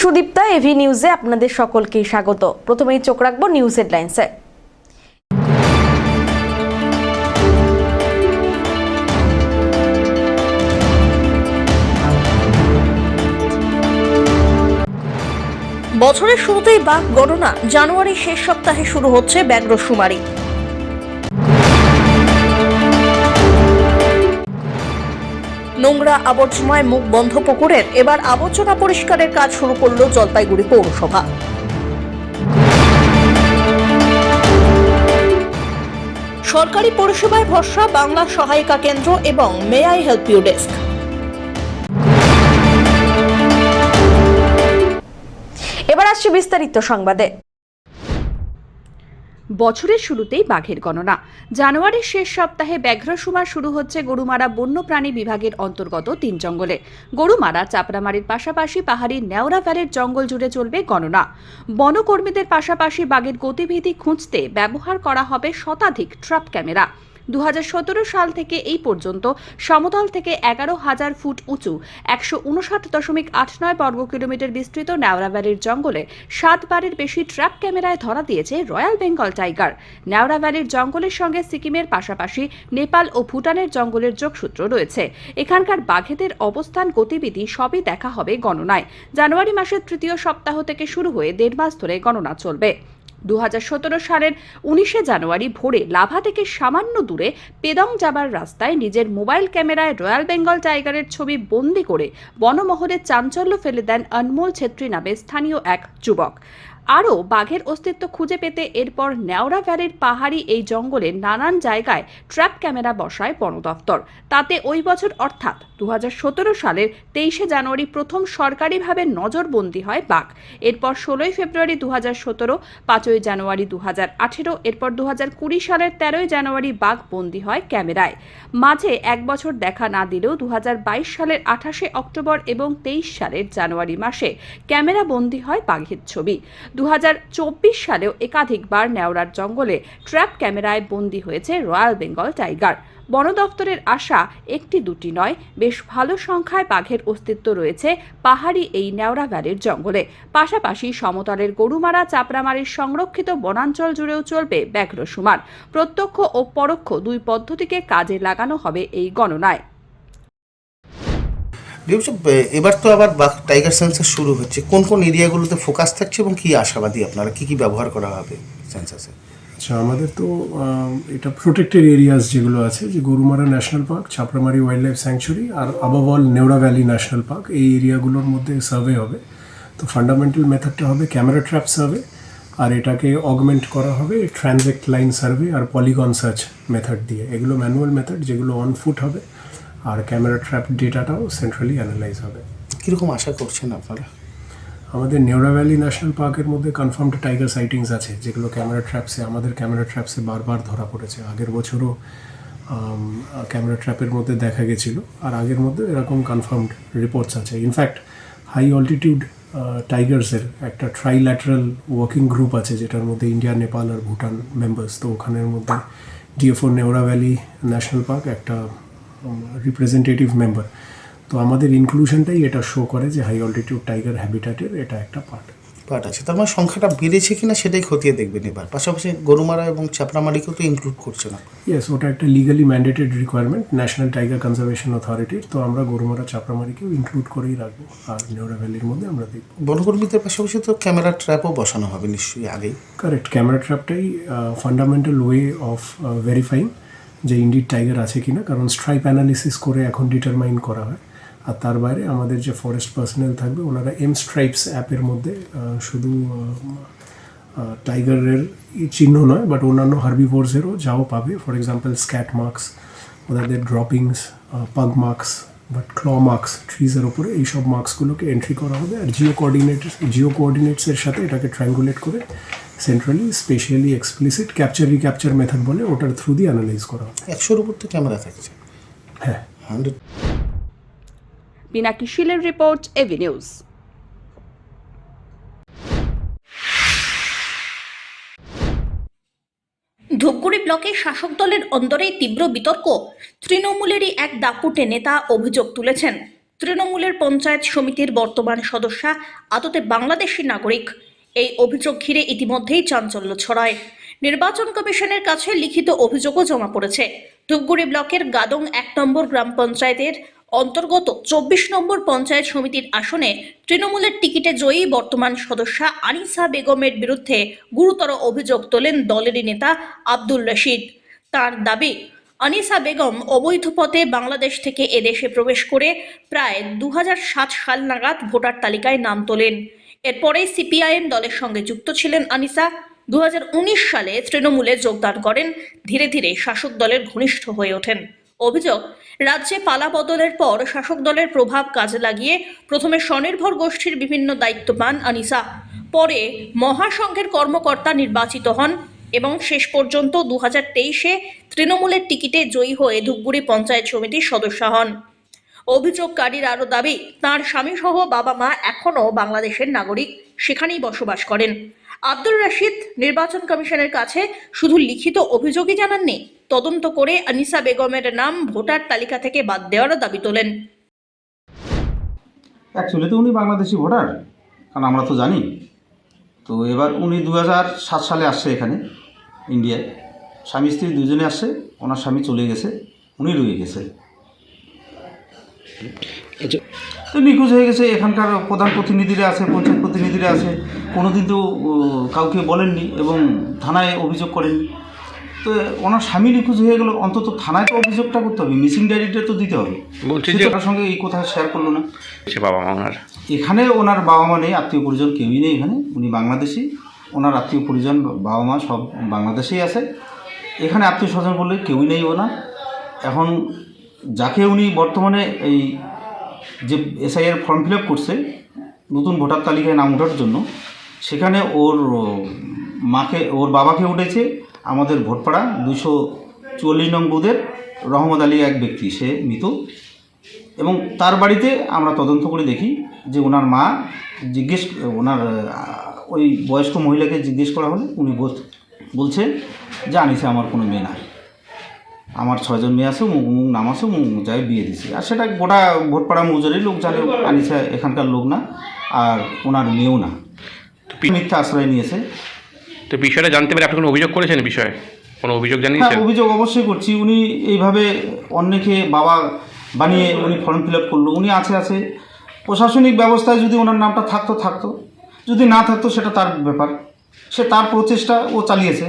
Sudipta AV নিউজে আপনাদের সকলকে স্বাগত। প্রথমেই চোখ রাখবো নিউজ হেডলাইন্সে। বছরের শুরুতেই বাঘ গণনা, জানুয়ারির শেষ সপ্তাহে শুরু হচ্ছে ব্যাঘ্র শুমারি। নোংরা আবর্জনায় মুখ বন্ধ পুকুরের এবার আবর্জনা পরিষ্কারের কাজ শুরু করল জলপাইগুড়ি পৌরসভা। সরকারি পরিষেবায় ভরসা বাংলা সহায়িকা কেন্দ্র এবং may I help you desk. এবার আসছে বিস্তারিত সংবাদে। বছরের শুরুতেই বাঘের গণনা, জানুয়ারির শেষ সপ্তাহে ব্যাঘ্র শুমার শুরু হচ্ছে গরুমারা বন্যপ্রাণী বিভাগের অন্তর্গত 3 জঙ্গলে। গরুমারা চাপড়ামারির পাশাপাশি পাহাড়ি নেওড়া ভ্যালির জঙ্গল জুড়ে চলবে গণনা। বনকর্মীদের পাশাপাশি বাঘের গতিবিধি খুঁজতে ব্যবহার করা হবে শতাধিক ট্র্যাপ ক্যামেরা। 2017 সাল থেকে এই পর্যন্ত সমতল থেকে 11,000 ফুট উঁচু 159.89 বর্গ কিলোমিটার বিস্তৃত নেওড়া ভ্যালির জঙ্গলে 7 বারের বেশি ট্র্যাপ ক্যামেরায় ধরা দিয়েছে রয়্যাল বেঙ্গল টাইগার। নেওড়া ভ্যালির জঙ্গলের সঙ্গে সিকিমের পাশাপাশি নেপাল ও ভুটানের জঙ্গলের যোগসূত্র রয়েছে। এখানকার বাঘেদের অবস্থান, গতিবিধি সবই দেখা হবে গণনায়। জানুয়ারি মাসের তৃতীয় সপ্তাহ থেকে শুরু হয়ে 1.5 মাস ধরে গণনা চলবে। 2017 সালের 19 জানুয়ারি ভোরে লাভা থেকে সামান্য দূরে পেদং যাবার রাস্তায় নিজের মোবাইল ক্যামেরায় রয়্যাল বেঙ্গল টাইগারের ছবি বন্দি করে বনমহলে চাঞ্চল্য ফেলে দেন অনমোল ছেত্রী নামে স্থানীয় এক যুবক। আরও বাঘের অস্তিত্ব খুঁজে পেতে এরপর নেওড়া ভ্যালির পাহাড়ি এই জঙ্গলের নানান জায়গায় ট্র্যাপ ক্যামেরা বসায় বন দফতর। তাতে ওই বছর অর্থাৎ 2017 সালের 23 জানুয়ারি প্রথম সরকারিভাবে নজরবন্দি হয় বাঘ। এরপর 16 ফেব্রুয়ারি 2017, 5 জানুয়ারি 2018, এরপর 2020 সালের 13 জানুয়ারি বাঘ বন্দি হয় ক্যামেরায়। মাঝে 1 বছর দেখা না দিলেও 2022 সালের 28 অক্টোবর এবং 23 সালের জানুয়ারি মাসে ক্যামেরা বন্দি হয় বাঘের ছবি। 2024 সালেও একাধিকবার নেওড়ার জঙ্গলে ট্র্যাপ ক্যামেরায় বন্দী হয়েছে রয়্যাল বেঙ্গল টাইগার। বন দফতরের আশা একটি দুটি নয়, বেশ ভালো সংখ্যায় বাঘের অস্তিত্ব রয়েছে পাহাড়ি এই নেওড়া ভ্যালির জঙ্গলে। পাশাপাশি সমতলের গরুমারা চাপড়ামারির সংরক্ষিত বনাঞ্চল জুড়েও চলবে ব্যাঘ্র শুমার। প্রত্যক্ষ ও পরোক্ষ দুই পদ্ধতিকে কাজে লাগানো হবে এই গণনায়। এবার তো আবার বাঘ টাইগার সেন্সাস শুরু হচ্ছে, কোন কোন এরিয়াগুলোতে ফোকাস থাকছে এবং কি আশাবাদী আপনারা, কি কি ব্যবহার করা হবে সেন্সাসে? আচ্ছা, আমাদের তো এটা প্রোটেক্টেড এরিয়াস যেগুলো আছে, যে Gorumara national park, Chapramari wildlife sanctuary আর above all Neora valley national park, এই এরিয়াগুলোর মধ্যে সার্ভে হবে। তো ফান্ডামেন্টাল মেথডটা হবে ক্যামেরা ট্র্যাপ সার্ভে, আর এটাকে অগমেন্ট করা হবে ট্রানজেক্ট লাইন সার্ভে আর পলিগন সার্চ মেথড দিয়ে। এগুলো ম্যানুয়াল মেথড যেগুলো অন ফুট হবে, আর ক্যামেরা ট্র্যাপ ডেটাটাও সেন্ট্রালি অ্যানালাইজ হবে। কীরকম আশা করছেন আপনারা? আমাদের নেওড়া ভ্যালি ন্যাশনাল পার্কের মধ্যে কনফার্মড টাইগার সাইটিংস আছে, যেগুলো আমাদের ক্যামেরা ট্র্যাপসে বারবার ধরা পড়েছে। আগের বছরও ক্যামেরা ট্র্যাপের মধ্যে দেখা গেছিলো, আর আগের মধ্যে এরকম কনফার্মড রিপোর্টস আছে। ইনফ্যাক্ট হাই অল্টিটিউড টাইগার্সের একটা ট্রাইল্যাটারাল ওয়ার্কিং গ্রুপ আছে, যেটার মধ্যে ইন্ডিয়া, নেপাল আর ভুটান মেম্বার্স। তো ওখানের মধ্যে DFO Neora valley national park একটা রিপ্রেজেন্টেটিভ মেম্বার। তো আমাদের ইনক্লুশনটাই এটা শো করে যে হাই অল্টিটিউড টাইগার হ্যাবিটাটের এটা একটা পার্ট আছে। তার মানে সংখ্যাটা বেড়েছে কিনা সেটাই খতিয়ে দেখবেন এবার। পাশাপাশি গরুমারা এবং চাপড়ামারিকেও তো ইনক্লুড করছে না? ইয়েস, ওটা একটা legally mandated requirement national tiger conservation অথরিটির। তো আমরা গরুমারা চাপড়ামারিকেও ইনক্লুড করেই রাখবো, আর নেওড়া ভ্যালির মধ্যে আমরা দেখব। বনকর্মীদের পাশাপাশি তো ক্যামেরা ট্র্যাপও বসানো হবে নিশ্চয়ই আগেই? কারেক্ট, ক্যামেরা ট্র্যাপটাই ফান্ডামেন্টাল ওয়ে অফ ভেরিফাইং যে ইন্ডিড টাইগার আছে কিনা, কারণ স্ট্রাইপ অ্যানালিসিস করে এখন ডিটারমাইন করা হয়। আর তার বাইরে আমাদের যে ফরেস্ট পার্সোনেল থাকবে, ওনারা এম স্ট্রাইপস অ্যাপের মধ্যে শুধু টাইগারের চিহ্ন নয়, বাট অন্যান্য হার্বিভোরসেরও যাও পাবে। ফর এক্সাম্পল স্ক্যাট মার্কস, ওনাদের ড্রপিংস, পাগ মার্কস, বাট ক্ল মার্কস ট্রিজের ওপরে, এইসব মার্কসগুলোকে এন্ট্রি করা হবে। আর জিও কোঅর্ডিনেটসের সাথে এটাকে ট্রায়াঙ্গুলেট করে centrally specially explicit recapture method বলে, ওটার থ্রু দিয়ে অ্যানালাইজ করা হবে। 100-র উপর তো ক্যামেরা থাকছে। হ্যাঁ, 100। পিনাকি শিলের রিপোর্ট, এভি নিউজ। ধূপগুড়ি ব্লকে শাসক দলের অন্দরেই তীব্র বিতর্ক। তৃণমূলেরই এক দাপুটে নেতা অভিযোগ তুলেছেন, তৃণমূলের পঞ্চায়েত সমিতির বর্তমান সদস্যা আদতে বাংলাদেশি নাগরিক। এই অভিযোগ ঘিরে ইতিমধ্যেই চাঞ্চল্য ছড়ায়। নির্বাচন কমিশনের কাছে লিখিত অভিযোগও জমা পড়েছে। ধূপগুড়ি ব্লকের গাদং 1 নম্বর গ্রাম পঞ্চায়েতের অন্তর্গত 24 নম্বর পঞ্চায়েত সমিতির আসনে তৃণমূলের টিকিটে জয়ী বর্তমান সদস্যা আনিসা বেগমের বিরুদ্ধে গুরুতর অভিযোগ তোলেন দলেরই নেতা আব্দুল রশিদ। তার দাবি, আনিসা বেগম অবৈধ পথে বাংলাদেশ থেকে এদেশে প্রবেশ করে প্রায় 2007 সাল নাগাদ ভোটার তালিকায় নাম তোলেন। এরপরে সিপিআইএম দলের সঙ্গে যুক্ত ছিলেন আনিসা। 2019 সালে তৃণমূলে যোগদান করেন। ধীরে ধীরে শাসক দলের ঘনিষ্ঠ হয়ে ওঠেন। অভিযোগ, রাজ্যে পালা বদলের পর শাসক দলের প্রভাব কাজে লাগিয়ে প্রথমে স্বনির্ভর গোষ্ঠীর বিভিন্ন দায়িত্ব পান আনিসা। পরে মহাসংঘের কর্মকর্তা নির্বাচিত হন এবং শেষ পর্যন্ত 2023-এ তৃণমূলের টিকিটে জয়ী হয়ে ধূপগুড়ি পঞ্চায়েত সমিতির সদস্য হন। অভিযোগকারীর আরও দাবি, তাঁর স্বামীসহ বাবা মা এখনও বাংলাদেশের নাগরিক, সেখানেই বসবাস করেন। আব্দুর রশিদ নির্বাচন কমিশনের কাছে শুধু লিখিত অভিযোগই জানাননি, তদন্ত করে আনিসা বেগমের নাম ভোটার তালিকা থেকে বাদ দেওয়ারও দাবি তোলেন। অ্যাকচুয়ালি তো উনি বাংলাদেশি ভোটার, কারণ আমরা তো জানি। তো এবার উনি 2007 সালে আসছে এখানে ইন্ডিয়ায়, স্বামী স্ত্রী দুজনে আসছে। ওনার স্বামী চলে গেছে, উনি রয়ে গেছে। তো নিখোঁজ হয়ে গেছে। এখানকার প্রধান প্রতিনিধিরা আছে, পঞ্চায়েত প্রতিনিধিরা আছে, কোনোদিন তো কাউকে বলেননি এবং থানায় অভিযোগ করেননি। তো ওনার স্বামী নিখোঁজ হয়ে গেল, অন্তত থানায় তো অভিযোগটা করতে হবে, মিসিং ডায়েরিটা তো দিতে হবে। বলছি সে যে ওনার সঙ্গে এই কথা শেয়ার করলো না। বাবা মা ওনার এখানে ওনার বাবা মা নেই, আত্মীয় পরিজন কেউই নেই এখানে। উনি বাংলাদেশি, ওনার আত্মীয় পরিজন বাবা মা সব বাংলাদেশেই আছে। এখানে আত্মীয় স্বজন বললে কেউই নেই ওনার। এখন যাকে উনি বর্তমানে এই যে এসআইআর ফর্ম ফিল আপ করছে নতুন ভোটার তালিকায় নাম ওঠার জন্য, সেখানে ওর মাকে, ওর বাবাকে উঠেছে আমাদের ভোটপাড়া 244 নং বুথের রহমত আলী এক ব্যক্তি, সে মৃত। এবং তার বাড়িতে আমরা তদন্ত করে দেখি যে ওনার মা ওনার ওই বয়স্ক মহিলাকে জিজ্ঞেস করা হলে উনি বলছে যে আনিসা আমার কোনো মেয়ে নাই, আমার 6 জন মেয়ে আছে, নাম আছে, যাই বিয়ে দিছি। আর সেটা গোটা ভোটপাড়া মৌজারই লোক জানে আনিসা এখানকার লোক না, আর ওনার মেয়েও না, মিথ্যা আশ্রয় নিয়েছে। তো বিষয়টা জানতে পারে আপনি কোনো অভিযোগ করেছেন বিষয়ে? কোনো অভিযোগ হ্যাঁ, জানিয়েছেন? অভিযোগ অবশ্যই করছি। উনি এইভাবে অন্যকে বাবা বানিয়ে উনি ফর্ম ফিল আপ করলো। উনি আছে প্রশাসনিক ব্যবস্থায় যদি ওনার নামটা থাকতো, যদি না থাকতো সেটা তার ব্যাপার, সে তার প্রচেষ্টা ও চালিয়েছে।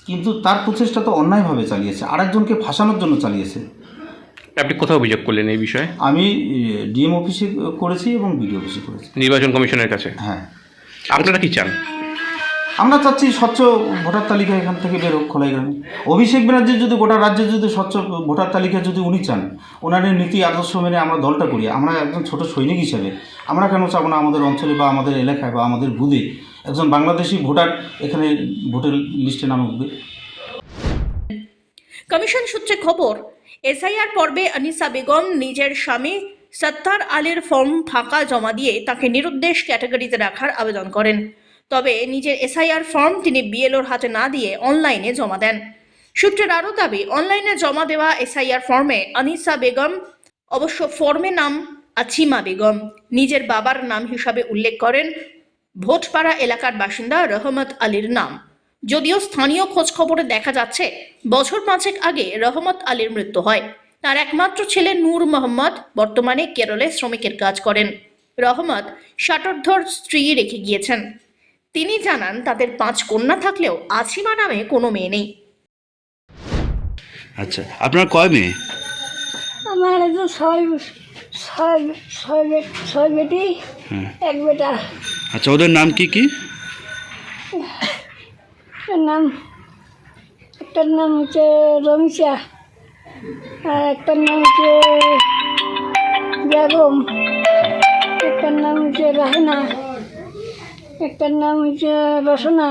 কিন্তু তার প্রচেষ্টা তো অন্যায়ভাবে চালিয়েছে, আরেকজনকে ফাঁসানোর জন্য চালিয়েছে। আপনি কোথাও অভিযোগ করলেন এই বিষয়ে? আমি ডিএম অফিসে করেছি এবং বিডিও অফিসে করেছি। নির্বাচন কমিশনের কাছে? হ্যাঁ। আপনারা কি চান? আমরা চাচ্ছি স্বচ্ছ ভোটার তালিকা এখান থেকে বের হোক খোলাই গ্রামে। অভিষেক ব্যানার্জি যদি গোটা রাজ্যে যদি স্বচ্ছ ভোটার তালিকা যদি উনি চান, ওনার নীতি আদর্শ মেনে আমরা দলটা করি, আমরা একজন ছোট সৈনিক হিসেবে আমরা কেন চাবো না আমাদের অঞ্চলে বা আমাদের এলাকায় বা আমাদের বুথে একজন বাংলাদেশি ভোটার এখানে ভোটের লিস্টে নাম উঠবে। কমিশন সূত্রে খবর, এসআইআর পর্বে আনিসা বেগম নিজের স্বামী সত্তার আলীর ফর্ম ফাঁকা জমা দিয়ে তাকে নিরুদ্দেশ ক্যাটাগরিতে রাখার আবেদন করেন। তবে নিজের এসআইআর ফর্ম তিনি বিএলওর হাতে না দিয়ে অনলাইনে জমা দেন। সূত্রের আরও দাবি, অনলাইনে জমা দেওয়া এসআইআর ফর্মে আনিসা বেগম, অবশ্য ফর্মে নাম আছিমা বেগম, নিজের বাবার নাম হিসাবে উল্লেখ করেন ভোটপাড়া এলাকার বাসিন্দা রহমত আলীর নাম। যদিও স্থানীয় খোঁজখবরে দেখা যাচ্ছে বছর 5 আগে রহমত আলীর মৃত্যু হয়। তার একমাত্র ছেলে নূর মোহাম্মদ বর্তমানে কেরলে শ্রমিকের কাজ করেন। রহমত ষাটোর্ধ্ব স্ত্রী রেখে গিয়েছেন। তিনি জানান তাদের 5 কন্যা থাকলেও আছিমা নামে কোনো মেয়ে নেই। আচ্ছা, আপনার কয় মেয়ে? আমার তো ছয় বেটি, এক বেটা। আচ্ছা, ওদের নাম কি কি? একটার নাম হচ্ছে রমিশা, আর একটার নাম হচ্ছে বেগম, একটার নাম হচ্ছে রাহেনা, একটার নাম হচ্ছে রসনা,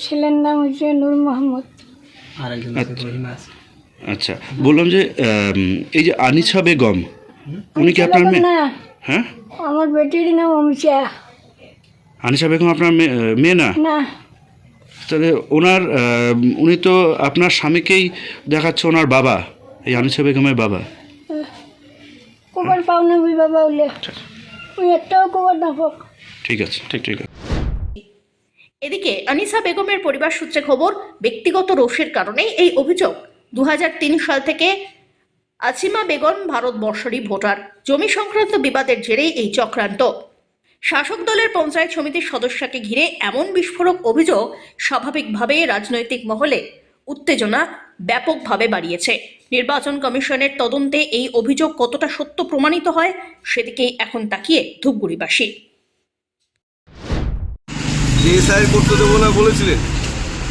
ছেলের নাম হচ্ছে নূর মোহাম্মদ। আচ্ছা, বললাম যে এই যে আনিসা বেগম, উনি কি আপনার মেয়ে? না, হ্যাঁ, আমার বেটির নাম অমিশা। আনিসা বেগম আপনার মেয়ে না? না। তাহলে উনি তো আপনার স্বামীকেই দেখাচ্ছে ওনার বাবা, এই আনিসা বেগমের বাবা। কবার পাও না ওই বাবা হলে ওই একটাও কবার না পাক। ঠিক আছে, ঠিক আছে। এদিকে আনিসা বেগমের পরিবার সূত্রে খবর, ব্যক্তিগত রোষের কারণেই এই অভিযোগ। 2003 সাল থেকে আসিমা বেগম ভারতবর্ষেরই ভোটার। জমি সংক্রান্ত বিবাদের জেরেই এই চক্রান্ত। শাসক দলের পঞ্চায়েত সমিতির সদস্যকে ঘিরে এমন বিস্ফোরক অভিযোগ স্বাভাবিকভাবে রাজনৈতিক মহলে উত্তেজনা ব্যাপকভাবে বাড়িয়েছে। নির্বাচন কমিশনের তদন্তে এই অভিযোগ কতটা সত্য প্রমাণিত হয় সেদিকেই এখন তাকিয়ে ধূপগুড়িবাসী। যে এসআইআর করতে দেবো না বলেছিলেন,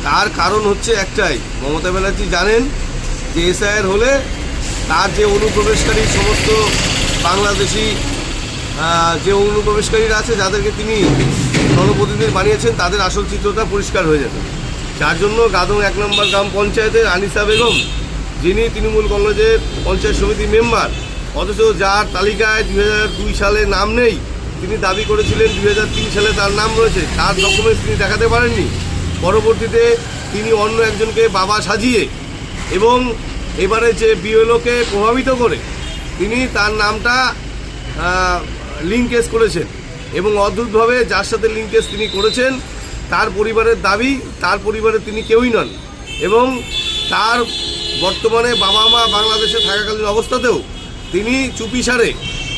তার কারণ হচ্ছে একটাই, মমতা ব্যানার্জি জানেন যে এসআইআর হলে তার যে অনুপ্রবেশকারী সমস্ত বাংলাদেশি যে অনুপ্রবেশকারীরা আছে যাদেরকে তিনি জনপ্রতিনিধি বানিয়েছেন তাদের আসল চিত্রটা পরিষ্কার হয়ে যাবে। যার জন্য গাদং 1 নম্বর গ্রাম পঞ্চায়েতের আনিসা বেগম, যিনি তৃণমূল কংগ্রেসের পঞ্চায়েত সমিতির মেম্বার, অথচ যার তালিকায় 2002 সালে নাম নেই, তিনি দাবি করেছিলেন 2003 সালে তার নাম রয়েছে, তার ডকুমেন্টস তিনি দেখাতে পারেননি। পরবর্তীতে তিনি অন্য একজনকে বাবা সাজিয়ে এবং এবারে যে বিএলওকে প্রভাবিত করে তিনি তার নামটা লিঙ্কেজ করেছেন এবং অদ্ভুতভাবে যার সাথে লিঙ্কেজ তিনি করেছেন তার পরিবারের দাবি তার পরিবারে তিনি কেউই নন এবং তার বর্তমানে বাবা মা বাংলাদেশে থাকাকালীন অবস্থাতেও তিনি চুপিসারে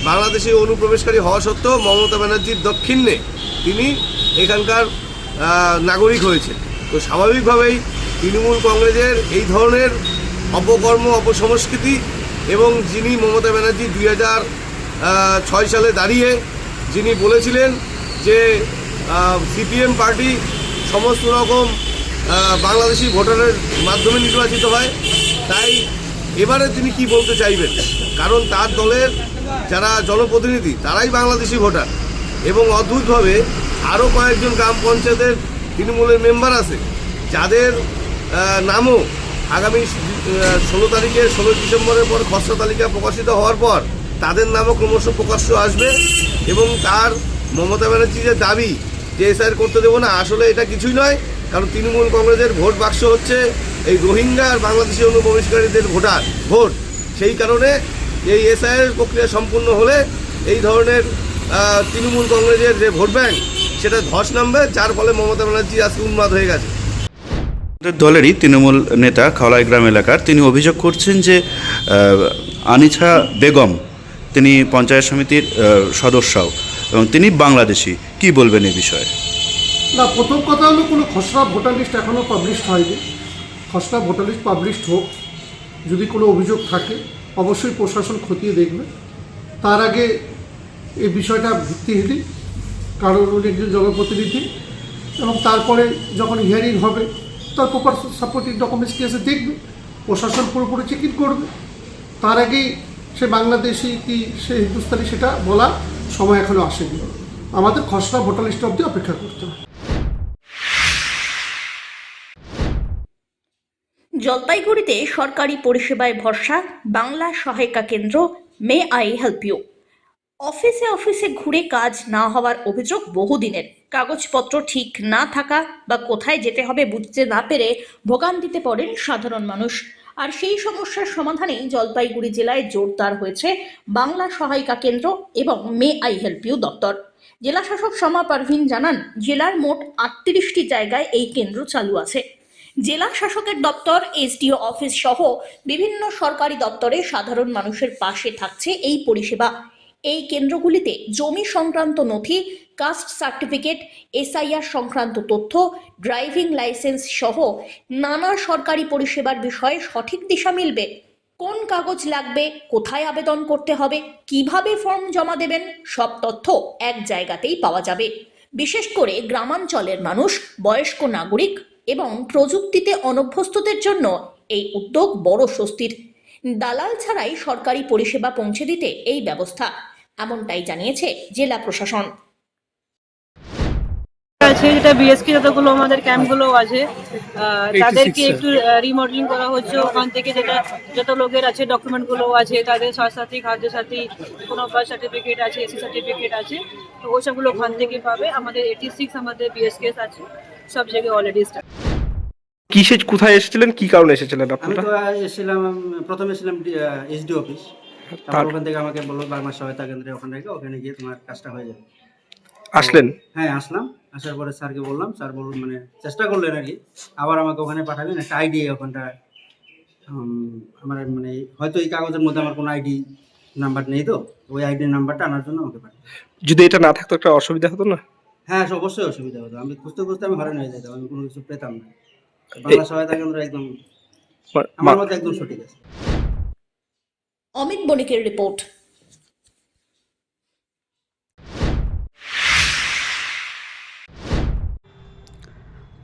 বাংলাদেশে অনুপ্রবেশকারী হওয়া সত্ত্বেও মমতা ব্যানার্জির দক্ষিণে তিনি এখানকার নাগরিক হয়েছে। তো স্বাভাবিকভাবেই তৃণমূল কংগ্রেসের এই ধরনের অপকর্ম অপসংস্কৃতি এবং যিনি মমতা ব্যানার্জি 2006 সালে দাঁড়িয়ে যিনি বলেছিলেন যে সিপিএম পার্টি সমস্ত রকম বাংলাদেশি ভোটারের মাধ্যমে নির্বাচিত হয়, তাই এবারে তিনি কি বলতে চাইবেন, কারণ তার দলের যারা জনপ্রতিনিধি তারাই বাংলাদেশি ভোটার এবং অদ্ভুতভাবে আরও কয়েকজন গ্রাম পঞ্চায়েতের তৃণমূলের মেম্বার আছে যাদের নামও আগামী 16 তারিখে 16 ডিসেম্বরের পর খসড়া তালিকা প্রকাশিত হওয়ার পর তাদের নামও ক্রমশ প্রকাশ্য আসবে এবং তার মমতা ব্যানার্জি যে দাবি যে এসআইআর করতে দেবো না, আসলে এটা কিছুই নয়, কারণ তৃণমূল কংগ্রেসের ভোট বাক্স হচ্ছে এই রোহিঙ্গা আর বাংলাদেশি অনুপ্রবেশকারীদের ভোট। সেই কারণে এই এসআইআর প্রক্রিয়া সম্পূর্ণ হলে এই ধরনের তৃণমূল কংগ্রেসের যে ভোট ব্যাংক সেটা ধস নামবে, যার ফলে মমতা ব্যানার্জি আজকে উন্মাদ হয়ে গেছে। দলেরই তৃণমূল নেতা খাওলাই গ্রাম এলাকার তিনি অভিযোগ করছেন যে আনিসা বেগম তিনি পঞ্চায়েত সমিতির সদস্যও এবং তিনি বাংলাদেশি। কি বলবেন এই বিষয়ে? না, প্রথম কথা হলো কোনো খসড়া ভোটার লিস্ট এখনও পাবলিশ হয়নি। খসড়া ভোটার লিস্ট পাবলিশ হোক, যদি কোনো অভিযোগ থাকে অবশ্যই প্রশাসন খতিয়ে দেখবে। তার আগে এই বিষয়টা ভিত্তিহীন, কারণ উনি একজন জনপ্রতিনিধি এবং তারপরে যখন হিয়ারিং হবে তার প্রপার সাপোর্টিং ডকুমেন্টস কেসে দেখবে, প্রশাসন পুরোপুরি চেক ইন করবে। তার আগেই সে বাংলাদেশি কি সে হিন্দুস্তানি সেটা বলার সময় এখনও আসেনি। আমাদের খসড়া ভোটার লিস্ট অবধি অপেক্ষা করতে হবে। জলপাইগুড়িতে সরকারি পরিষেবায় ভরসা বাংলা সহায়িকা কেন্দ্র মে আই হেল্প ইউ। অফিসে অফিসে ঘুরে কাজ না হওয়ার অভিযোগ বহুদিনের। কাগজপত্র ঠিক না থাকা বা কোথায় যেতে হবে বুঝতে না পেরে ভোগান্তিতে পড়েন সাধারণ মানুষ। আর সেই সমস্যার সমাধানেই জলপাইগুড়ি জেলায় জোরদার হয়েছে বাংলা সহায়িকা কেন্দ্র এবং মে আই হেল্প ইউ দপ্তর। জেলা শাসক শমা পারভিন জানান, জেলার মোট 38টি জায়গায় এই কেন্দ্র চালু আছে। জেলা শাসকের দপ্তর, এসডিও অফিস সহ বিভিন্ন সরকারি দপ্তরে সাধারণ মানুষের পাশে থাকছে এই পরিষেবা। এই কেন্দ্রগুলিতে জমি সংক্রান্ত নথি, কাস্ট সার্টিফিকেট, এসআইআর সংক্রান্ত তথ্য, ড্রাইভিং লাইসেন্স সহ নানা সরকারি পরিষেবার বিষয়ে সঠিক দিশা মিলবে। কোন কাগজ লাগবে, কোথায় আবেদন করতে হবে, কিভাবে ফর্ম জমা দেবেন, সব তথ্য এক জায়গাতেই পাওয়া যাবে। বিশেষ করে গ্রামাঞ্চলের মানুষ, বয়স্ক নাগরিক এবং প্রযুক্তিতে অনভ্যস্তদের জন্য এই উদ্যোগ বড় স্বস্তির। দালাল ছাড়াই সরকারি পরিষেবা পৌঁছে দিতে এই ব্যবস্থা, এমনটাই জানিয়েছে জেলা প্রশাসন। আছে যেটা বিএসকে যতগুলো আমাদের ক্যাম্পগুলো আছে তাদেরকে একটু রিমডেলিং করা হচ্ছে। ওখান থেকে যেটা যত লোকের আছে ডকুমেন্টগুলো আছে, তাদের স্বাস্থ্যসাথী, খাদ্যসাথী, কোনো বার্থ সার্টিফিকেট আছে, এসি সার্টিফিকেট আছে, তো ওই সবগুলো ওখান থেকে পাবে। আমাদের 86 আমাদের বিএসকে আছে, সব জায়গায় অলরেডি স্টার্ট। কোথায় এসেছিলেন, কি কারণে এসেছিলেন আমি তো এসেছিলাম, প্রথমে এসেছিলাম এসডি অফিস, তারপর ওখান থেকে আমাকে বললো বাংলা সহায়তা কেন্দ্রে ওখানে রেখে ওখানে গিয়ে তোমার কাজটা হয়ে যাবে। আসলেন? হ্যাঁ আসলাম, আসার পরে স্যারকে বললাম, স্যার বলুন মানে চেষ্টা করলেন আর কি, আবার আমাকে ওখানে পাঠাবেন একটা আইডি ওখানটা আমার মানে হয়তো এই কাগজের মধ্যে আমার কোনো আইডি নাম্বার নেই, তো ওই আইডি নাম্বারটা আনার জন্য আমাকে পাঠাবেন। যদি এটা না থাকতো একটা অসুবিধা হতো না? হ্যাঁ অবশ্যই অসুবিধা হতো, আমি খুঁজতে খুঁজতে আমি হয়রান হয়ে যেতাম, আমি কোনো কিছু পেতাম না। বাংলা সহায়তা কেন্দ্র একদম আমার মতে একদম সঠিক আছে। অমিত বণিকের রিপোর্ট।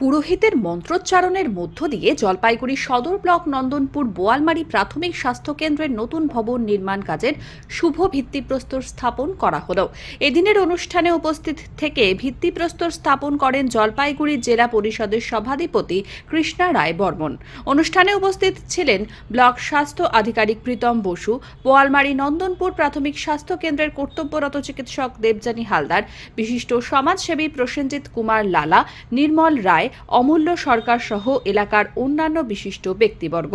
পুরোহিতের মন্ত্রোচ্চারণের মধ্য দিয়ে জলপাইগুড়ি সদর ব্লক নন্দনপুর বোয়ালমারি প্রাথমিক স্বাস্থ্যকেন্দ্রের নতুন ভবন নির্মাণ কাজের শুভ ভিত্তিপ্রস্তর স্থাপন করা হলো। এদিনের অনুষ্ঠানে উপস্থিত থেকে ভিত্তিপ্রস্তর স্থাপন করেন জলপাইগুড়ি জেলা পরিষদের সভাধিপতি কৃষ্ণা রায় বর্মন। অনুষ্ঠানে উপস্থিত ছিলেন ব্লক স্বাস্থ্য আধিকারিক প্রীতম বসু, বোয়ালমারি নন্দনপুর প্রাথমিক স্বাস্থ্যকেন্দ্রের কর্তব্যরত চিকিৎসক দেবযানী হালদার, বিশিষ্ট সমাজসেবী প্রসেনজিৎ কুমার লালা, নির্মল রায়, অমূল্য সরকার সহ এলাকার অন্যান্য বিশিষ্ট ব্যক্তিবর্গ।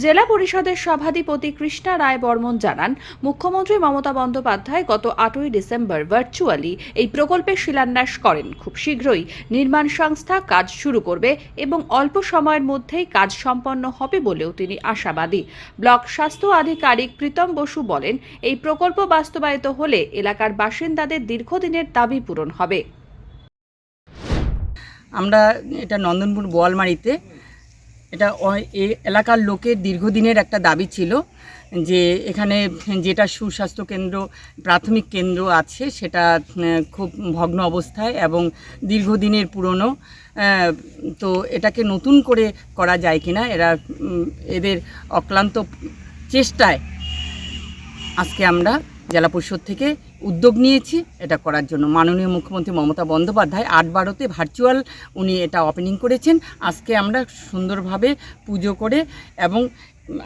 জেলা পরিষদের সভাধিপতি কৃষ্ণা রায় বর্মন জানান, মুখ্যমন্ত্রী মমতা বন্দ্যোপাধ্যায় গত 8ই ডিসেম্বর ভার্চুয়ালি এই প্রকল্পের শিলান্যাস করেন। খুব শীঘ্রই নির্মাণ সংস্থা কাজ শুরু করবে এবং অল্প সময়ের মধ্যেই কাজ সম্পন্ন হবে বলেও তিনি আশাবাদী। ব্লক স্বাস্থ্য আধিকারিক প্রীতম বসু বলেন, এই প্রকল্প বাস্তবায়িত হলে এলাকার বাসিন্দাদের দীর্ঘদিনের দাবি পূরণ হবে। আমরা এটা নন্দনপুর বোয়ালমারিতে এটা এই এলাকার লোকের দীর্ঘদিনের একটা দাবি ছিল যে এখানে যেটা সুস্বাস্থ্য কেন্দ্র প্রাথমিক কেন্দ্র আছে সেটা খুব ভগ্ন অবস্থায় এবং দীর্ঘদিনের পুরনো, তো এটাকে নতুন করে করা যায় কিনা এদের অক্লান্ত চেষ্টায় আজকে আমরা জেলা পরিষদ থেকে উদ্যোগ নিয়েছি এটা করার জন্য। মাননীয় মুখ্যমন্ত্রী মমতা বন্দ্যোপাধ্যায় 8/12 ভার্চুয়াল উনি এটা ওপেনিং করেছেন। আজকে আমরা সুন্দরভাবে পুজো করে এবং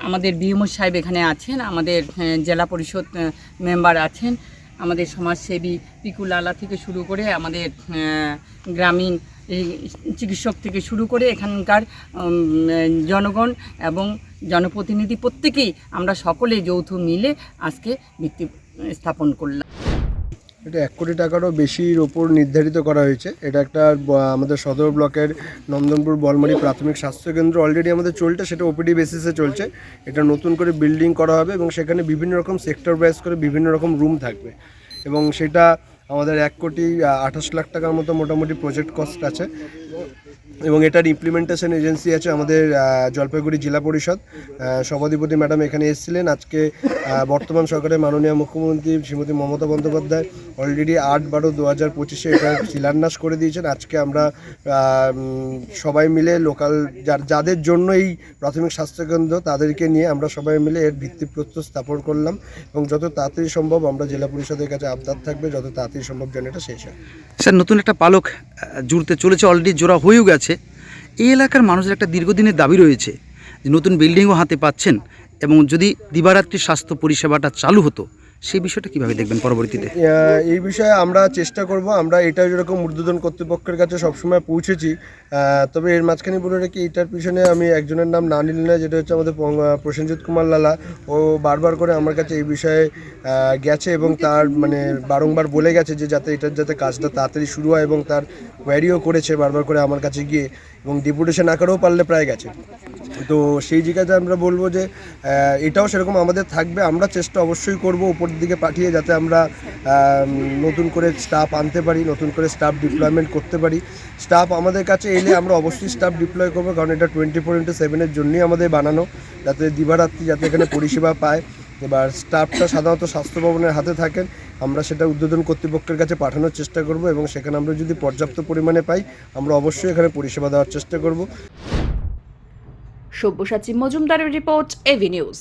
আমাদের বিএমও সাহেব এখানে আছেন, আমাদের জেলা পরিষদ মেম্বার আছেন, আমাদের সমাজসেবী পিকু লালা থেকে শুরু করে আমাদের গ্রামীণ চিকিৎসক থেকে শুরু করে এখানকার জনগণ এবং জনপ্রতিনিধি প্রত্যেকেই আমরা সকলে যৌথ মিলে আজকে ভিত্তি স্থাপন করলাম। এটা 1 কোটি টাকারও বেশির ওপর নির্ধারিত করা হয়েছে। এটা একটা আমাদের সদর ব্লকের নন্দনপুর বোয়ালমারি প্রাথমিক স্বাস্থ্যকেন্দ্র অলরেডি আমাদের চলছে, সেটা ওপিডি বেসিসে চলছে। এটা নতুন করে বিল্ডিং করা হবে এবং সেখানে বিভিন্ন রকম সেক্টর ওয়াইজ করে বিভিন্ন রকম রুম থাকবে এবং সেটা আমাদের 1,28 লাখ টাকার মতো মোটামুটি প্রজেক্ট কস্ট আছে এবং এটার ইমপ্লিমেন্টেশন এজেন্সি আছে আমাদের জলপাইগুড়ি জেলা পরিষদ। সভাধিপতি ম্যাডাম এখানে এসেছিলেন। আজকে বর্তমান সরকারের মাননীয় মুখ্যমন্ত্রী শ্রীমতী মমতা বন্দ্যোপাধ্যায় অলরেডি 8/12/2025 এটা শিলান্যাস করে দিয়েছেন। আজকে আমরা সবাই মিলে লোকাল যাদের জন্য এই প্রাথমিক স্বাস্থ্যকেন্দ্র তাদেরকে নিয়ে আমরা সবাই মিলে এর ভিত্তিপ্রস্তর স্থাপন করলাম এবং যত তাড়াতাড়ি সম্ভব আমরা জেলা পরিষদের কাছে আবদার থাকবে যত তাড়াতাড়ি সম্ভব যেন এটা শেষ হয়। স্যার, নতুন একটা পালক জুড়তে চলেছে, অলরেডি জোড়া হয়েও গেছে। এই এলাকার মানুষের একটা দীর্ঘদিনের দাবি রয়েছে যে নতুন বিল্ডিংও হাতে পাচ্ছেন এবং যদি দিবারাত্রি স্বাস্থ্য পরিষেবাটা চালু হতো সেই বিষয়টা কীভাবে দেখবেন পরবর্তীতে? এই বিষয়ে আমরা চেষ্টা করব। আমরা এটা যেরকম ঊর্ধ্বতন কর্তৃপক্ষের কাছে সবসময় পৌঁছেছি, তবে এর মাঝখানে বলে রাখি এটার পিছনে আমি একজনের নাম না নিলে না, যেটা হচ্ছে আমাদের প্রসেনজিৎ কুমার লালা। ও বারবার করে আমার কাছে এই বিষয়ে গেছে এবং তার মানে বারংবার বলে গেছে যে যাতে কাজটা তাড়াতাড়ি শুরু হয় এবং তার কোয়ারিও করেছে বারবার করে আমার কাছে গিয়ে এবং ডেপুটেশন আকারেও পারলে প্রায় গেছে। তো সেই জায়গাতে আমরা বলবো যে এটাও সেরকম আমাদের থাকবে। আমরা চেষ্টা অবশ্যই করব উপর দিকে পাঠিয়ে যাতে আমরা নতুন করে স্টাফ আনতে পারি, নতুন করে স্টাফ ডিপ্লয়মেন্ট করতে পারি। স্টাফ আমাদের কাছে এলে আমরা অবশ্যই স্টাফ ডিপ্লয় করবো, কারণ এটা 24/7 জন্যই আমাদের বানানো, যাতে দিবারাত্রি যাতে এখানে পরিষেবা পায়। এবার স্টাফটা সাধারণত স্বাস্থ্য ভবনের হাতে থাকেন, আমরা সেটা ঊর্ধ্বতন কর্তৃপক্ষের কাছে পাঠানোর চেষ্টা করব এবং সেখানে আমরা যদি পর্যাপ্ত পরিমাণে পাই আমরা অবশ্যই এখানে পরিষেবা দেওয়ার চেষ্টা করব। সব্যসাচী মজুমদারের রিপোর্ট, এভি নিউজ।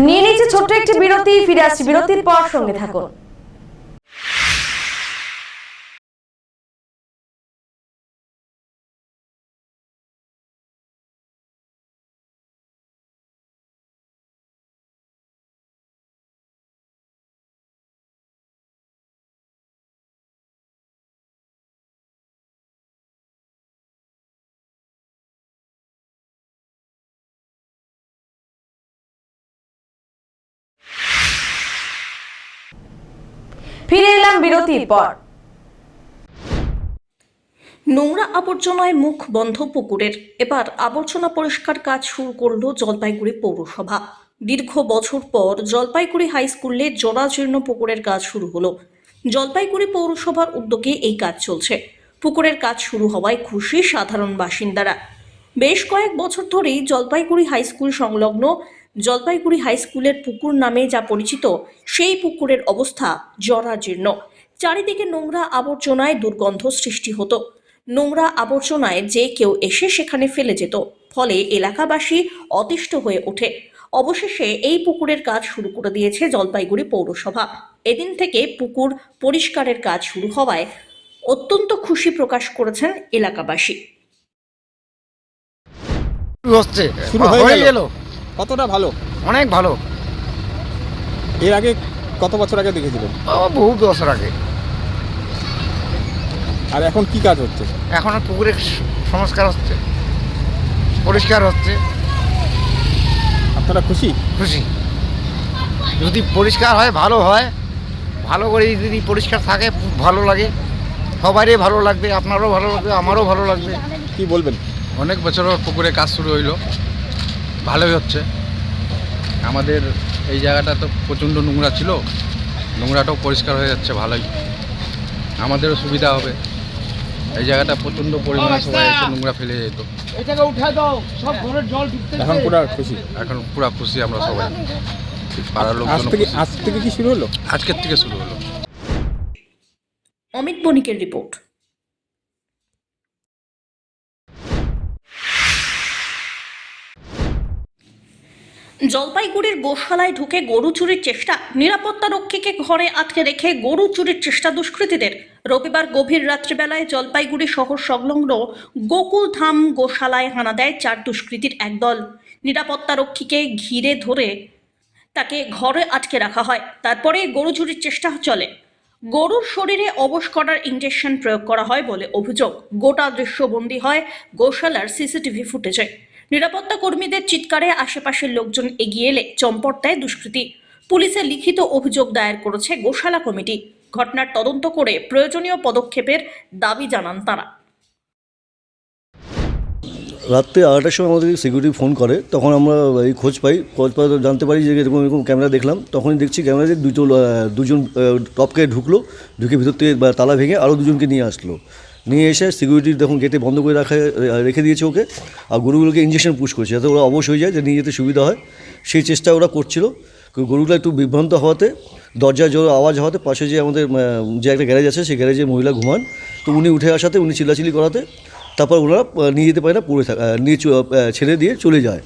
নিয়ে নিচ্ছে ছোট্ট একটি বিরতি, ফিরে আসছি বিরতির পর, সঙ্গে থাকুন। ফিরে এলাম বিরতির পর। নোংরা আবর্জনায় মুখ বন্ধ পুকুরের এবার আবর্জনা পরিষ্কার কাজ শুরু করলো জলপাইগুড়ি পৌরসভা। দীর্ঘ বছর পর জলপাইগুড়ি হাই স্কুলে জরাজীর্ণ পুকুরের কাজ শুরু হলো। জলপাইগুড়ি পৌরসভার উদ্যোগে এই কাজ চলছে। পুকুরের কাজ শুরু হওয়ায় খুশি সাধারণ বাসিন্দারা। বেশ কয়েক বছর ধরেই জলপাইগুড়ি হাই স্কুল সংলগ্ন জলপাইগুড়ি হাই স্কুলের পুকুর নামে যা পরিচিত, সেই পুকুরের অবস্থা জরাজীর্ণ। চারিদিকে নোংরা আবর্জনায় দুর্গন্ধ সৃষ্টি হতো। নোংরা আবর্জনায় যে কেউ এসে সেখানে ফেলে যেত, ফলে এলাকাবাসী অতিষ্ঠ হয়ে ওঠে। অবশেষে এই পুকুরের কাজ শুরু করে দিয়েছে জলপাইগুড়ি পৌরসভা। এদিন থেকে পুকুর পরিষ্কারের কাজ শুরু হওয়ায় অত্যন্ত খুশি প্রকাশ করেছেন এলাকাবাসী। হচ্ছে হয়ে গেল, কতটা ভালো? অনেক ভালো। এর আগে কত বছর আগে দেখেছিলেন? বহু বছর আগে। আর এখন কি কাজ হচ্ছে? এখন পুকুরের সংস্কার হচ্ছে, পরিষ্কার হচ্ছে। আপনারা খুশি? খুশি। যদি পরিষ্কার হয় ভালো হয়, ভালো করে যদি পরিষ্কার থাকে ভালো লাগে, সবারই ভালো লাগবে, আপনারও ভালো লাগবে, আমারও ভালো লাগবে। কি বলবেন? অনেক বছর পুকুরে কাজ শুরু হইল, ভালোই হচ্ছে। আমাদের এই জায়গাটা তো প্রচণ্ড নোংরা ছিল, নোংরাটাও পরিষ্কার হয়ে যাচ্ছে, ভালোই। আমাদেরও সুবিধা হবে। এই জায়গাটা প্রচণ্ড পরিমাণে সবাই এসে নোংরা ফেলে যেত। এখন পুরো খুশি? এখন পুরো খুশি আমরা সবাই, পাড়ার লোকজন। আজ থেকে কি শুরু হলো? আজকের থেকে শুরু হলো। অমিত বণিকের রিপোর্ট। জলপাইগুড়ির গোশালায় ঢুকে গরু চুরির চেষ্টা। নিরাপত্তা রক্ষীকে ঘরে আটকে রেখে গরু চুরির চেষ্টা দুষ্কৃতীদের। রবিবার গভীর রাত্রিবেলায় জলপাইগুড়ি শহর সংলগ্ন গোকুলধাম গোশালায় হানা দেয় 4 দুষ্কৃতীর একদল। নিরাপত্তা রক্ষীকে ঘিরে ধরে তাকে ঘরে আটকে রাখা হয়। তারপরে গরু চুরির চেষ্টা চলে। গরুর শরীরে অবশ করার ইঞ্জেকশন প্রয়োগ করা হয় বলে অভিযোগ। গোটা দৃশ্যবন্দী হয় গোশালার সিসিটিভি ফুটেজে। নিরাপত্তা কর্মীদের চিৎকারে আশেপাশের লোকজন এগিয়ে এলে চম্পট দেয় দুষ্কৃতী। পুলিশে লিখিত অভিযোগ দায়ের করেছে গোশালা কমিটি। ঘটনার তদন্ত করে প্রয়োজনীয় পদক্ষেপের দাবি জানান তারা। রাত্রে 8টার সময় আমাদের সিকিউরিটি ফোন করে, তখন আমরা এই খোঁজ পাই জানতে পারি যে এরকম এরকম ক্যামেরা দেখলাম। তখনই দেখছি ক্যামেরাতে দুজন টপকে ঢুকলো, ঢুকে ভিতর থেকে তালা ভেঙে আরও দুজনকে নিয়ে আসলো। নিয়ে এসে সিকিউরিটি দেখুন গেটে বন্ধ করে রেখে দিয়েছে ওকে, আর গরুগুলোকে ইঞ্জেকশন পুশ করছে যাতে ওরা অবশ হয়ে যায়, যে নিয়ে যেতে সুবিধা হয়। সেই চেষ্টা ওরা করছিল। গরুগুলো একটু বিভ্রান্ত হওয়াতে, দরজায় জোর আওয়াজ হওয়াতে, পাশে যে আমাদের যে একটা গ্যারেজ আছে সেই গ্যারেজে মহিলা ঘুমান, তো উনি উঠে আসাতে, উনি চিল্লাচিল্লি করাতে তারপর ওনারা নিয়ে যেতে পারে না, নিয়ে ছেড়ে দিয়ে চলে যায়।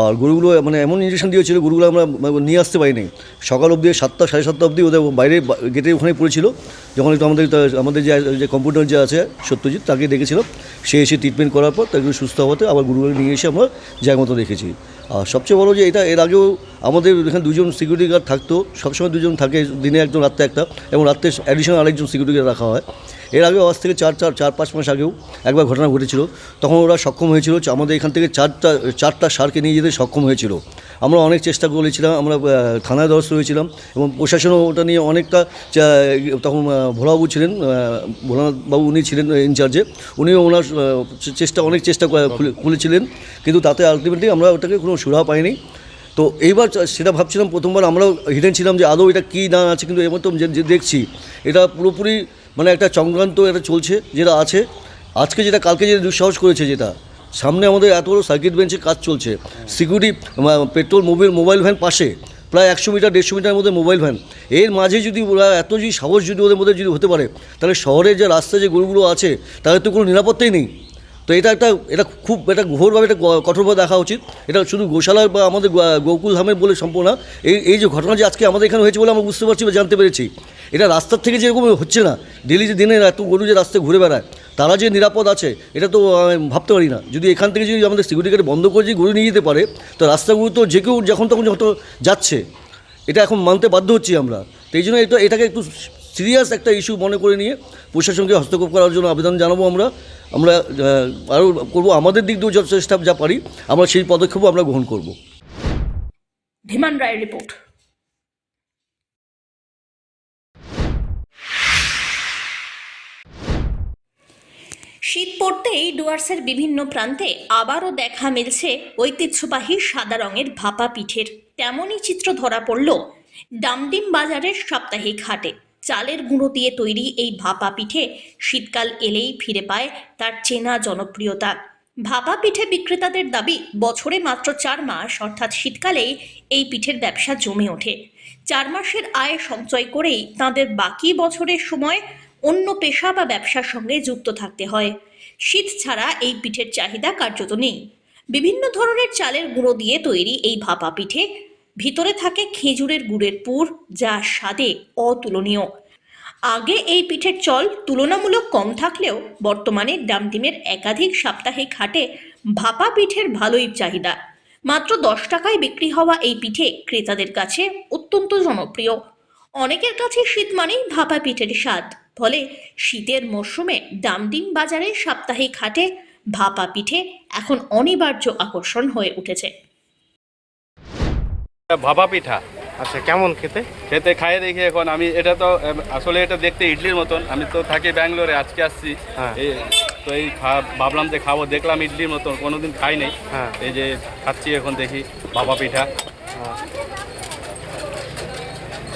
আর গরুগুলো মানে এমন ইঞ্জেকশন দিয়েছিল, গরুগুলো আমরা নিয়ে আসতে পারিনি। সকাল অবধি 7টা সাড়ে 7টা অবধি ওদের বাইরে গেটে ওখানে পড়েছিল। যখন একটু আমাদের যে কম্পিউটার যে আছে সত্যজিৎ, তাকে ডেকেছিলাম। সে এসে ট্রিটমেন্ট করার পর তাকে সুস্থ হওয়াতে আবার গরুগুলো নিয়ে এসে আমরা জায়গা মতো রেখেছি। আর সবচেয়ে বড়ো যে এটা, এর আগেও আমাদের এখানে 2জন সিকিউরিটি গার্ড থাকতো, সবসময় 2জন থাকে, দিনে একজন রাত্রে একটা, এবং রাত্রে অ্যাডিশনাল আরেকজন সিকিউরিটি গার্ড রাখা হয়। এর আগেও আজ থেকে 4-5 মাস আগেও একবার ঘটনা ঘটেছিল। তখন ওরা সক্ষম হয়েছিল, আমাদের এখান থেকে চারটা ষাঁড়কে নিয়ে যেতে সক্ষম হয়েছিল। আমরা অনেক চেষ্টা করেছিলাম, আমরা থানায় দ্বারস্থ হয়েছিলাম, এবং প্রশাসনও ওটা নিয়ে অনেকটা, তখন ভোলাবাবু ছিলেন, ভোলানাথবাবু উনি ছিলেন ইনচার্জে, উনিও ওনার অনেক চেষ্টা খুলেছিলেন, কিন্তু তাতে আলটিমেটলি আমরা ওটাকে কোনো সুরাহা পাইনি। তো এইবার সেটা ভাবছিলাম, প্রথমবার আমরাও হিডেন ছিলাম যে আদৌ এটা কী না আছে, কিন্তু এর মতো যে দেখছি এটা পুরোপুরি মানে একটা চক্রান্ত এটা চলছে, যেটা আছে আজকে, যেটা কালকে যেটা দুঃসাহস করেছে, যেটা সামনে আমাদের এত বড় সার্কিট বেঞ্চে কাজ চলছে, সিকিউরিটি পেট্রোল মোবাইল ভ্যান পাশে, প্রায় 100 মিটার 150 মিটারের মধ্যে মোবাইল ভ্যান, এর মাঝে যদি ওরা এত যদি সাহস যদি ওদের মধ্যে যদি হতে পারে, তাহলে শহরের যে রাস্তায় যে গরুগুলো আছে তাদের তো কোনো নিরাপত্তাই নেই। তো এটা খুব ঘোরভাবে এটা কঠোরভাবে দেখা উচিত। এটা শুধু গোশালার বা আমাদের গোকুলধামের বলে সম্পূর্ণ না, এই যে ঘটনা যে আজকে আমাদের এখানে হয়েছে বলে আমরা বুঝতে পারছি বা জানতে পেরেছি, এটা রাস্তার থেকে যেরকম হচ্ছে না, ডেলি যে দিনে এত গরু যে রাস্তায় ঘুরে বেড়ায়, তারা যে নিরাপদ আছে এটা তো ভাবতে পারি না। যদি এখান থেকে যদি আমাদের সিকিউরিটি গার্ড বন্ধ করে যদি গরু নিয়ে যেতে পারে, তো রাস্তাগুলো তো যে কেউ যখন তখন যত যাচ্ছে, এটা এখন মানতে বাধ্য হচ্ছি আমরা। তো এই জন্য এটাকে একটু সিরিয়াস একটা ইস্যু মনে করে নিয়ে প্রশাসনকে হস্তক্ষেপ করার জন্য আবেদন জানাবো। আমরা আরও করবো, আমাদের দিক দিয়েও যত চেষ্টা যা পারি আমরা সেই পদক্ষেপও আমরা গ্রহণ করব। ধীমান রায়ের রিপোর্ট। শীত পড়তেই ডুয়ার্সের বিভিন্ন প্রান্তে আবারও দেখা মিলছে ঐতিহ্যবাহী সাদা রঙের ভাপা পিঠের। তেমনই চিত্র ধরা পড়ল ডামডিম বাজারের সাপ্তাহিক হাটে। চালের গুঁড়ো দিয়ে তৈরি এই ভাপা পিঠে শীতকাল এলেই ফিরে পায় তার চেনা জনপ্রিয়তা। ভাপা পিঠে বিক্রেতাদের দাবি, বছরে মাত্র 4 মাস অর্থাৎ শীতকালেই এই পিঠের ব্যবসা জমে ওঠে। 4 মাসের আয় সঞ্চয় করেই তাদের বাকি বছরের সময় অন্য পেশা বা ব্যবসার সঙ্গে যুক্ত থাকতে হয়। শীত ছাড়া এই পিঠের চাহিদা কার্যত নেই। বিভিন্ন ধরনের চালের গুঁড়ো দিয়ে তৈরি এই ভাপা পিঠে ভিতরে থাকে খেজুরের গুড়ের পুর, যা স্বাদে অতুলনীয়। আগে এই পিঠের চল তুলনামূলক কম থাকলেও বর্তমানে ডামডিমের একাধিক সাপ্তাহিক হাটে ভাপা পিঠের ভালোই চাহিদা। মাত্র 10 টাকায় বিক্রি হওয়া এই পিঠে ক্রেতাদের কাছে অত্যন্ত জনপ্রিয়। অনেকের কাছে শীত মানেই ভাপা পিঠের স্বাদ, ফলে শীতের মরশুমে ডামডিম বাজারে সাপ্তাহিক হাটে ভাপা পিঠে এখন অনিবার্য আকর্ষণ হয়ে উঠেছে। ভাপা পিঠা আচ্ছা, কেমন খেতে? খেতে খাইয়ে দেখি এখন আমি। এটা তো আসলে এটা দেখতে ইডলির মতন। আমি তো থাকি ব্যাঙ্গালোরে, আজকে আসছি। তো এই ভাবলাম যে খাবো, দেখলাম ইডলির মতন, কোনোদিন খাই নাই। এই যে খাচ্ছি এখন, দেখি ভাপা পিঠা।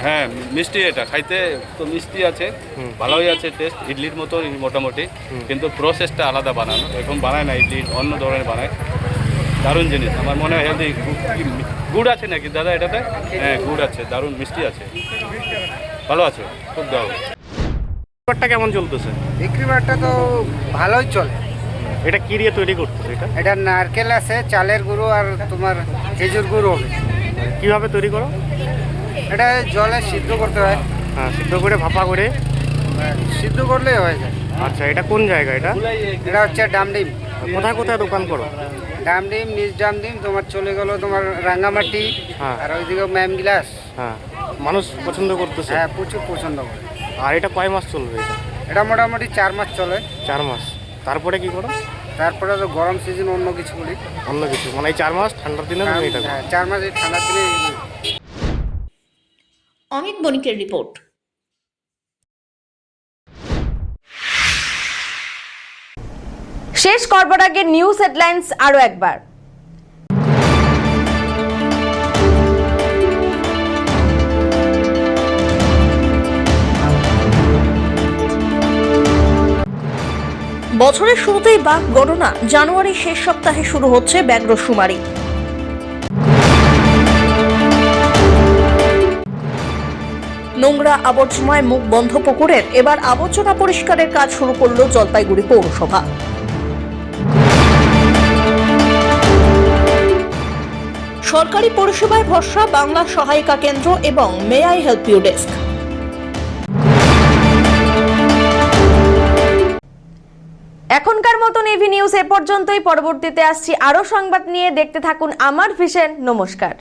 হ্যাঁ, মিষ্টি। এটা খাইতে তো মিষ্টি আছে, ভালোই আছে টেস্ট, ইডলির মতো মোটামুটি, কিন্তু প্রসেসটা আলাদা বানানো। এখন বানায় না ইডলি, অন্য ধরনের বানায়। দারুণ জিনিস, আমার মনে হয় হেলদি। গুড় আছে নাকি দাদা এটাতে? হ্যাঁ, গুড় আছে, দারুণ মিষ্টি আছে, ভালো আছে, খুব দারুণ। বিক্রিবাটটা কেমন চলতেছে? বিক্রিবাটটা তো ভালোই চলে। এটা কি দিয়ে তৈরি করতেছে? এটা নারকেল আছে, চালের গুঁড়ো আর তোমার খেজুর গুঁড়ো হবে। কিভাবে তৈরি করো? এটা জলে সিদ্ধ করতে হয়। হ্যাঁ, সিদ্ধ করে ভাপা করে সিদ্ধ করলেই হয়ে যায়। আচ্ছা, এটা কোন জায়গা? এটা হচ্ছে ডামডিম। কোথায় কোথায় দোকান করো? ডামডিম, নিজ ডামডিম, তোমার চলে গেল তোমার রাঙ্গামাটি, আর ওইদিকে ম্যাম গ্লাস। হ্যাঁ, মানুষ পছন্দ করতেছে? হ্যাঁ, প্রচুর পছন্দ করে। আর এটা কয় মাস চলবে? এটা মোটামুটি 4 মাস চলে। 4 মাস। তারপরে কি করো? তারপরে তো গরম সিজন, অন্য কিছু বলি। অন্য কিছু মানে এই 4 মাস ঠান্ডার দিনে? হ্যাঁ, 4 মাস এই ঠান্ডার দিনে। অমিত বণিকের রিপোর্ট। শেষ করবার আগে নিউজ হেডলাইন্স আরো একবার। বছরের শুরুতেই বাঘ গণনা, জানুয়ারির শেষ সপ্তাহে শুরু হচ্ছে ব্যাঘ্র শুমারি। নোংরা আবর্জনায় মুখ বন্ধ পুকুরের এবার আবর্জনা পরিষ্কারের কাজ শুরু করল জলপাইগুড়ি পৌরসভা। সরকারি পরিষেবায় ভরসা বাংলা সহায়িকা কেন্দ্র এবং may I help you desk. এখনকার মতন এভি নিউজ এ পর্যন্তই। পরবর্তীতে আসছি আরো সংবাদ নিয়ে। দেখতে থাকুন আমার ভিশন। নমস্কার।